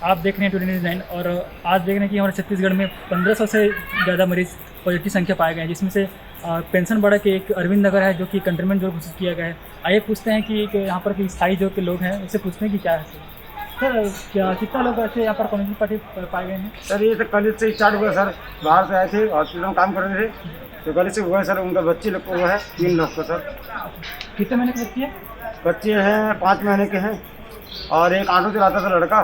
आप देख रहे हैं 29 और आज देख रहे हैं कि हमारे छत्तीसगढ़ में 1500 से ज़्यादा मरीज पॉजिटिव संख्या पाए गए हैं, जिसमें से पेंशन बड़ा के एक अरविंद नगर है जो कि कंटेनमेंट जोन घोषित किया गया है। आइए पूछते हैं कि यहाँ पर की स्थायी जो के लोग हैं उससे पूछते हैं कि क्या है सर, क्या कितना लोग ऐसे यहाँ पर कम्युनिटी पार्टी पाए गए हैं? सर ये तो कल से स्टार्ट हुआ सर। बाहर से आए थे, हॉस्पिटल में काम कर रहे थे, तो कल से हुआ है सर। उनका बच्चे लोग को हुआ है 3 लोग को सर। कितने महीने के बच्चे हैं? बच्चे हैं 5 महीने के हैं और एक ऑटो चलाता था लड़का,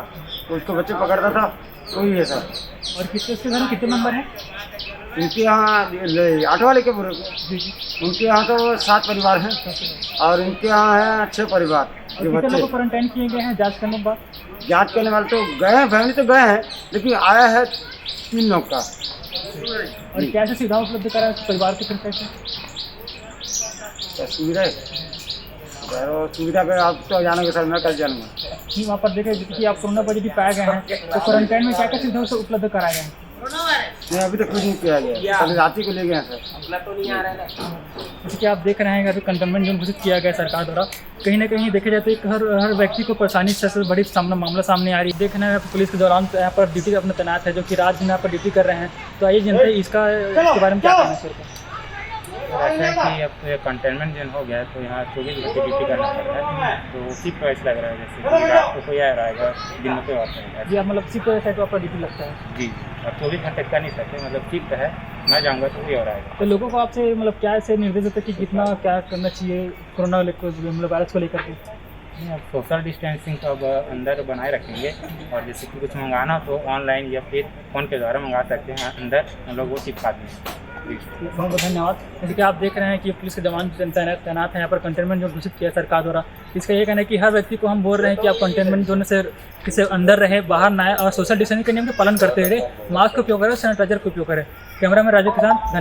तो उसको बच्चे पकड़ता था, वही है सर। और कितने उसके घर में कितने नंबर हैं? उनके यहाँ ऑटो वाले के पूरे जी जी। उनके यहाँ तो 7 परिवार हैं और इनके यहाँ है 6 परिवार। और जो कितने बच्चे लोग क्वारंटाइन किए गए हैं जांच करने के बाद? जांच करने वाले तो गए हैं, फैमिली तो गए हैं, लेकिन आया है 3 लोग का। और क्या ऐसी सुविधा उपलब्ध करा है परिवार के फिर कैसे? सुविधा सुविधा पे आप तो जानोगे सर, मैं कल जानूंगा। कि वहाँ पर देखे कि आप कोरोना पॉजिटिव पाए गए हैं, तो क्वारंटाइन में क्या क्या सुविधा से उपलब्ध कराए गए हैं? नहीं अभी तक कुछ नहीं किया गया, कल रात ही को ले गए हैं सर। जैसे कि आप देख रहे हैं कि अभी कंटेनमेंट जोन घोषित किया गया है सरकार द्वारा। कहीं ना कहीं देखे जाते हैं हर व्यक्ति को परेशानी से बड़ी मामला सामने आ रही है। देखना है पुलिस के दौरान यहाँ पर ड्यूटी अपना तैनात है, जो कि रात दिन यहाँ पर ड्यूटी कर रहे हैं। तो आइए जनता इसके बारे में क्या कहना है सर? ऐसा है कि अब तो ये कंटेनमेंट जोन हो गया है, तो यहाँ 24 घंटे ड्यूटी करना पड़ता है। तो उसी पर ऐसा लग रहा है जैसे कि रात को कोई आ रहेगा, दिन में कोई आता है। जी आप मतलब सिर्फ साइड पर ड्यूटी लगता है? जी, और 24 घंटे कर नहीं सकते, मतलब शिफ्ट है, मैं जाऊँगा तो कोई और आएगा। तो लोगों को आपसे मतलब क्या ऐसे निर्देश होते हैं कि कितना क्या करना चाहिए कोरोना मतलब वायरस को लेकर के? नहीं, अब सोशल डिस्टेंसिंग तो अब अंदर बनाए रखेंगे, और जैसे कि कुछ मंगाना तो ऑनलाइन या फिर फ़ोन के द्वारा मंगा सकते हैं, अंदर हम लोग वो चिपका देंगे। बहुत बहुत धन्यवाद। जैसे कि आप देख रहे हैं कि पुलिस के जवान तैनात हैं यहाँ पर कंटेनमेंट जोन घोषित किया सरकार द्वारा। इसका ये कहना है कि हर व्यक्ति को हम बोल रहे हैं कि आप कंटेनमेंट जोन से किसी अंदर रहे, बाहर ना आए और सोशल डिस्टेंसिंग के नियम का पालन करते हुए मास्क का उपयोग करें, सैनिटाइजर का उपयोग करें। कैमरा में राजू किसान, धन्यवाद।